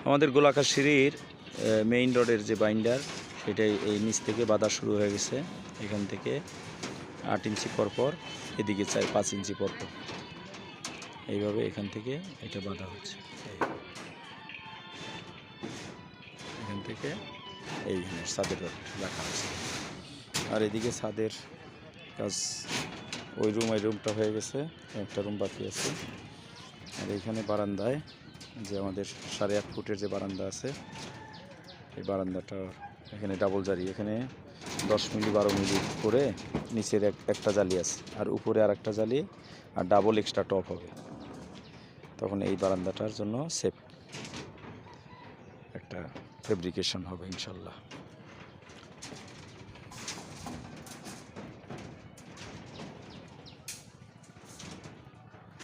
আমাদের গোলাকার সিঁড়ির মেইন রোডের যে বাইন্ডার সেটাই এই নিচ থেকে বাঁধা শুরু হয়ে গেছে। এখান থেকে 8 ইঞ্চি পরপর, এদিকে 5 ইঞ্চি পরপর, এইভাবে এখান থেকে এটা বাঁধা হচ্ছে। এখান থেকে এইখানে ছাদের রাখা হচ্ছে। আর এদিকে ছাদের কাজ ওই রুমটা হয়ে গেছে, একটা রুম বাকি আছে। আর এইখানে বারান্দায় যে আমাদের 8.5 ফুটের যে বারান্দা আছে, এই বারান্দাটা এখানে ডাবল জালি, এখানে 10 মিলি 12 মিলি করে নিচের একটা জালি আছে, আর উপরে আর একটা জালি, আর ডাবল এক্সট্রা টপ হবে। তখন এই বারান্দাটার জন্য সেফ একটা ফেব্রিকেশন হবে ইনশাল্লাহ।